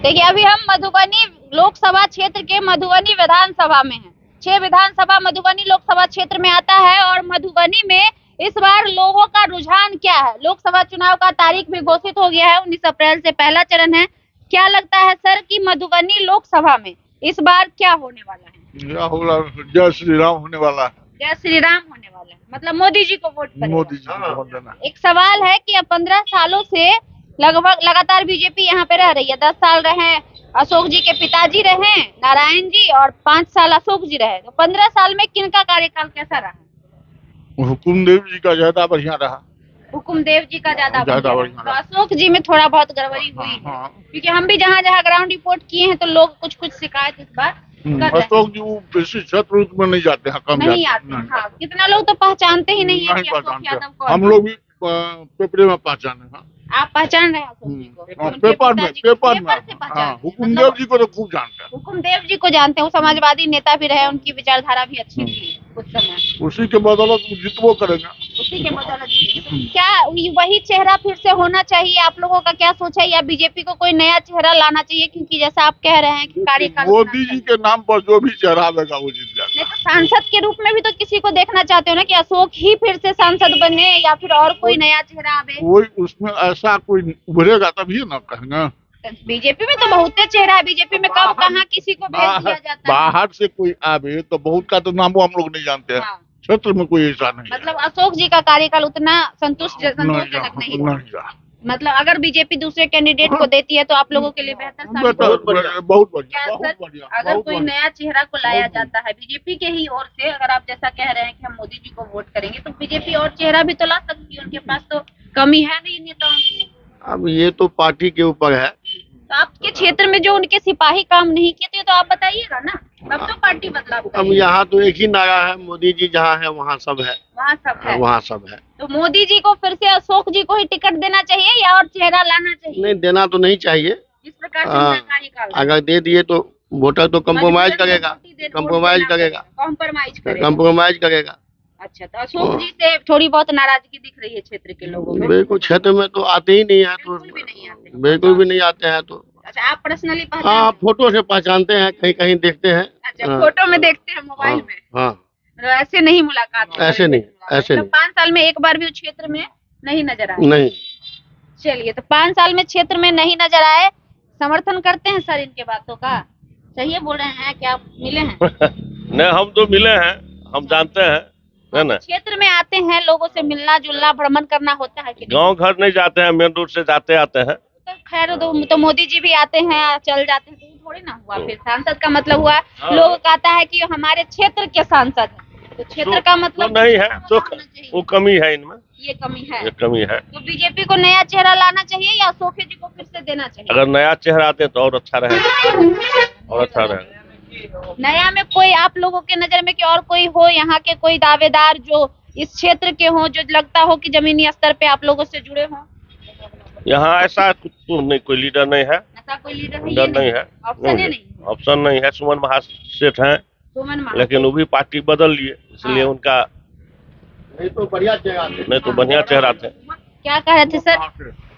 देखिए अभी हम मधुबनी लोकसभा क्षेत्र के मधुबनी विधानसभा में हैं। 6 विधानसभा मधुबनी लोकसभा क्षेत्र में आता है और मधुबनी में इस बार लोगों का रुझान क्या है? लोकसभा चुनाव का तारीख भी घोषित हो गया है, 19 अप्रैल से पहला चरण है। क्या लगता है सर कि मधुबनी लोकसभा में इस बार क्या होने वाला है? जय श्री राम होने वाला है। जय श्री राम होने वाला है, मतलब मोदी जी को वोट करेगा। मोदी जी को वोट देना। एक सवाल है कि अब 15 सालों से लगभग लगातार बीजेपी यहाँ पे रह रही है। 10 साल रहे अशोक जी के पिताजी रहे नारायण जी और 5 साल अशोक जी रहे। तो 15 साल में किनका कार्यकाल कैसा रहा? हुकुमदेव जी का ज्यादा बढ़िया रहा। हुकुमदेव जी का ज्यादा बढ़िया तो अशोक जी में थोड़ा बहुत गड़बड़ी हुई है। क्योंकि हम भी जहाँ जहाँ ग्राउंड रिपोर्ट किए हैं तो लोग कुछ शिकायत इस बार कर रहे हैं। अशोक जी वो बेसी क्षेत्र में नहीं जाते हैं, कम नहीं आते हैं। हाँ, कितना लोग तो पहचानते ही नहीं है कि अशोक यादव कौन। हम लोग भी पेपर में पहचाने हैं। आप पहचान रहे हैं अशोक जी को? पेपर में से पहचान। हुकुमदेव जी को तो खूब जानते हैं। हुकुमदेव जी को जानते हैं, वो समाजवादी नेता भी रहे, उनकी विचारधारा भी अच्छी थी कुछ समय। उसी के बदौलत जितबो करेंगे। उसी के बदौलत क्या वही चेहरा फिर से होना चाहिए? आप लोगों का क्या सोच है, या बीजेपी को कोई नया चेहरा लाना चाहिए? क्योंकि जैसा आप कह रहे हैं कि कार्यकाल मोदी जी के नाम पर जो भी चेहरा आएगा वो जीत जाएगा। तो सांसद के रूप में भी तो किसी को देखना चाहते हो ना, कि अशोक ही फिर से सांसद बने या फिर और कोई नया चेहरा आवे? कोई उसमें ऐसा कोई उभरेगा तभी ना कहेंगे। बीजेपी में तो बहुत चेहरा है, बीजेपी में कब कहाँ किसी को भेज दिया जाता है। बाहर से कोई आवे तो बहुत का तो नाम हम लोग नहीं जानते हैं। क्षेत्र में कोई ऐसा नहीं। मतलब अशोक जी का कार्यकाल उतना संतोषजनक नहीं रहा। मतलब अगर बीजेपी दूसरे कैंडिडेट को देती है तो आप लोगों के लिए बेहतर साबित होगा। बहुत बढ़िया। अगर कोई नया चेहरा को लाया जाता है बीजेपी के ही ओर से, अगर आप जैसा कह रहे हैं कि हम मोदी जी को वोट करेंगे, तो बीजेपी और चेहरा भी तो ला सकती है। उनके पास तो कमी है नहीं नेताओं की। अब ये तो पार्टी के ऊपर है। तो आपके क्षेत्र में जो उनके सिपाही काम नहीं किए थे तो आप बताइएगा ना, तब तो पार्टी बदलाव करेगी। अब यहाँ तो एक ही नारा है, मोदी जी जहाँ है वहाँ सब है। वहाँ सब है। वहाँ सब है। तो मोदी जी को फिर से अशोक जी को ही टिकट देना चाहिए या और चेहरा लाना चाहिए? नहीं, देना तो नहीं चाहिए। इस प्रकार से उनका कार्यकाल अगर दे दिए तो वोटर तो कम्प्रोमाइज करेगा। कम्प्रोमाइज करेगा। अच्छा, तो अशोक जी से थोड़ी बहुत नाराजगी दिख रही है क्षेत्र के लोगों में? बिल्कुल, क्षेत्र में तो आते ही नहीं है, तो बिल्कुल भी नहीं आते हैं। तो अच्छा, आप पर्सनली हाँ, फोटो से पहचानते हैं, कहीं कहीं देखते हैं। अच्छा, फोटो में देखते हैं, मोबाइल में? हाँ, ऐसे नहीं मुलाकात? ऐसे नहीं, ऐसे नहीं। 5 साल में एक बार भी उस क्षेत्र में नहीं नजर आए? नहीं। चलिए, तो 5 साल में क्षेत्र में नहीं नजर आए, समर्थन करते हैं सर इनके बातों का? सही बोल रहे हैं? क्या आप मिले हैं? नहीं, हम तो मिले हैं, हम जानते हैं, है ना। क्षेत्र में आते हैं, लोगों से मिलना जुलना भ्रमण करना होता है कि नहीं? गाँव घर नहीं जाते हैं, मेन रोड से जाते आते हैं। तो खैर तो मोदी जी भी आते हैं चल जाते हैं, तो थोड़ी ना हुआ फिर सांसद का मतलब हुआ। लोग कहता है कि हमारे क्षेत्र के सांसद है, तो क्षेत्र का मतलब नहीं है, तो वो कमी है इनमें। ये कमी है, ये कमी है। तो बीजेपी को नया चेहरा लाना चाहिए या अशोक जी को फिर से देना चाहिए? अगर नया चेहरा आते तो और अच्छा रहेगा, और अच्छा रहेगा। नया में कोई आप लोगों के नजर में कि और कोई हो यहाँ के कोई दावेदार जो इस क्षेत्र के हो, जो लगता हो कि जमीनी स्तर पे आप लोगों से जुड़े हों? यहाँ ऐसा कुछ नहीं, कोई लीडर नहीं है। ऐसा कोई लीडर नहीं है, ऑप्शन नहीं है। सुमन महासेठ हैं, लेकिन वो भी पार्टी बदल लिए, इसलिए उनका नहीं तो बढ़िया चेहरा थे। क्या कह रहे थे सर?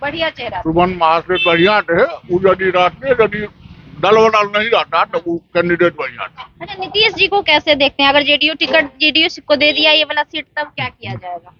बढ़िया चेहरा। सुमन महासेठ बढ़िया थे, यदि रहते दल बदल नहीं रहता तो वो कैंडिडेट बढ़िया था। अच्छा, नीतीश जी को कैसे देखते हैं? अगर जेडीयू को दे दिया ये वाला सीट, तब क्या किया जाएगा?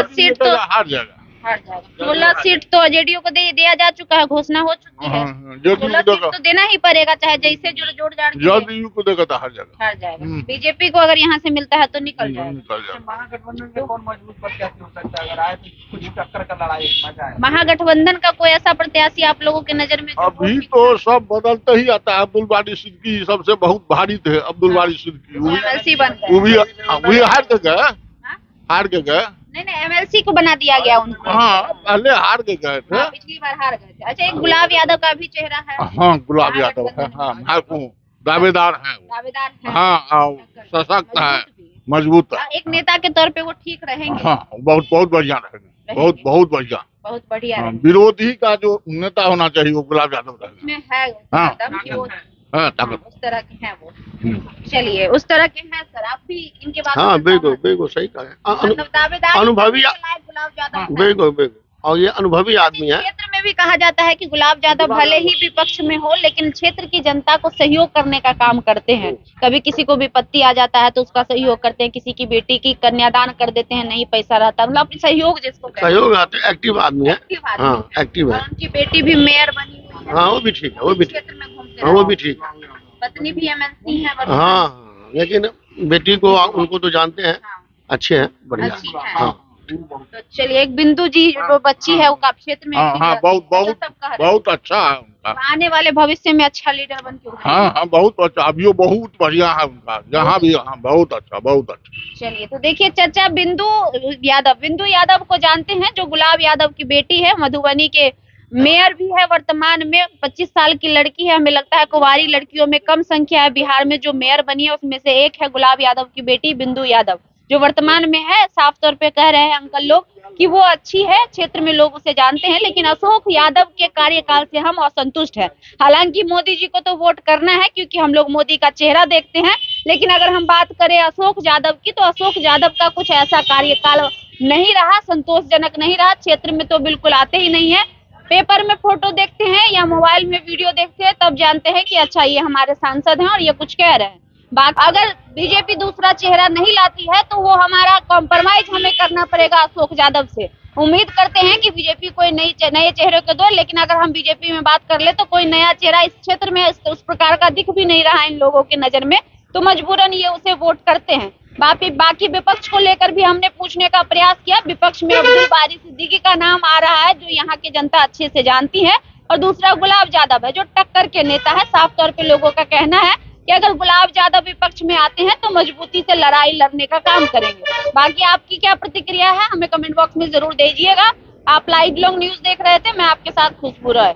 सीट तो हार जाएगा। 16 सीट तो जेडीयू को दिया जा चुका है, घोषणा हो चुकी है। 16 सीट तो देना ही पड़ेगा, चाहे जैसे जोड़ जाड़ जेडीयू को देगा तो हार जाएगा। बीजेपी को अगर यहाँ से मिलता है तो निकल जाएगा। महागठबंधन में कौन मजबूत प्रत्याशी हो सकता है? अगर आए तो कुछ टक्कर का लड़ाई मजा है। महागठबंधन का कोई ऐसा प्रत्याशी आप लोगों के नजर में? अभी तो सब बदलते ही आता है। अब्दुल बारी सिद्दीकी सबसे बहुत भारी थे। अब्दुल बारी सिद्दीकी वो भी हार के गए। नहीं, एमएलसी को बना दिया गया उनको। हाँ, पहले हार के गए थे। पिछली बार हार गए थे। अच्छा, एक गुलाब यादव का भी चेहरा है। हाँ, गुलाब यादव है। हाँ, दावेदार है। हाँ, सशक्त है, मजबूत है। एक नेता के तौर पे वो ठीक रहेंगे। हाँ, बहुत बढ़िया रहेंगे। बहुत बढ़िया। बहुत बढ़िया। विरोधी का जो नेता होना चाहिए वो गुलाब यादव रहेंगे। उस तरह के हैं वो। चलिए, उस तरह के हैं सर, आप भी इनके बारे में? हाँ, बिल्कुल सही कहा। मतलब दावेदार अनुभवी, गुलाब यादव। बिल्कुल और ये अनुभवी आदमी है। क्षेत्र में भी कहा जाता है कि गुलाब यादव भले ही विपक्ष में हो लेकिन क्षेत्र की जनता को सहयोग करने का काम करते हैं। कभी किसी को विपत्ति आ जाता है तो उसका सहयोग करते हैं, किसी की बेटी की कन्यादान कर देते हैं, नहीं पैसा रहता, मतलब सहयोग जिसको कहते हैं। सहयोग आते, एक्टिव आदमी है। एक्टिव आदमी हाँ, एक्टिव है। और उनकी बेटी भी मेयर बनी हुई है। हाँ, वो भी ठीक है, वो भी ठीक क्षेत्र में घूमते हाँ, वो भी ठीक है। पत्नी भी एमएलसी है। हाँ, लेकिन बेटी को उनको तो जानते हैं, हाँ। अच्छे हैं, बढ़िया। अच्छी है। हाँ, तो चलिए, एक बिंदु जी जो बच्ची है वो आप क्षेत्र में हाँ, बहुत अच्छा है उनका। आने वाले भविष्य में अच्छा लीडर बन के उभरेंगे। हाँ, बहुत अच्छा, अभी वो बहुत बढ़िया है उनका, जहाँ भी बहुत अच्छा, बहुत अच्छा। चलिए, तो देखिए चर्चा बिंदु यादव को जानते हैं, जो गुलाब यादव की बेटी है, मधुबनी के मेयर भी है वर्तमान में, 25 साल की लड़की है। हमें लगता है कुंवारी लड़कियों में कम संख्या है बिहार में जो मेयर बनी है, उसमें से एक है गुलाब यादव की बेटी बिंदु यादव, जो वर्तमान में है। साफ तौर पे कह रहे हैं अंकल लोग कि वो अच्छी है, क्षेत्र में लोग उसे जानते हैं, लेकिन अशोक यादव के कार्यकाल से हम असंतुष्ट हैं। हालांकि मोदी जी को तो वोट करना है क्योंकि हम लोग मोदी का चेहरा देखते हैं, लेकिन अगर हम बात करें अशोक यादव की, तो अशोक यादव का कुछ ऐसा कार्यकाल नहीं रहा, संतोषजनक नहीं रहा। क्षेत्र में तो बिल्कुल आते ही नहीं है। पेपर में फोटो देखते हैं या मोबाइल में वीडियो देखते हैं तब जानते हैं कि अच्छा ये हमारे सांसद हैं और ये कुछ कह रहे हैं। बात अगर बीजेपी दूसरा चेहरा नहीं लाती है तो वो हमारा कॉम्प्रोमाइज हमें करना पड़ेगा अशोक यादव से। उम्मीद करते हैं कि बीजेपी कोई नए चेहरे को दो, लेकिन अगर हम बीजेपी में बात कर ले तो कोई नया चेहरा इस क्षेत्र में उस प्रकार का दिख भी नहीं रहा इन लोगों की नजर में, तो मजबूरन ये उसे वोट करते हैं। बाकी विपक्ष को लेकर भी हमने पूछने का प्रयास किया। विपक्ष में अब्दुल बारी सिद्दीकी का नाम आ रहा है, जो यहाँ की जनता अच्छे से जानती है, और दूसरा गुलाब यादव है जो टक्कर के नेता है। साफ तौर पे लोगों का कहना है कि अगर गुलाब यादव विपक्ष में आते हैं तो मजबूती से लड़ाई लड़ने का काम करेंगे। बाकी आपकी क्या प्रतिक्रिया है हमें कमेंट बॉक्स में जरूर दीजिएगा। आप लाइव लोग न्यूज देख रहे थे, मैं आपके साथ खुशबू राय।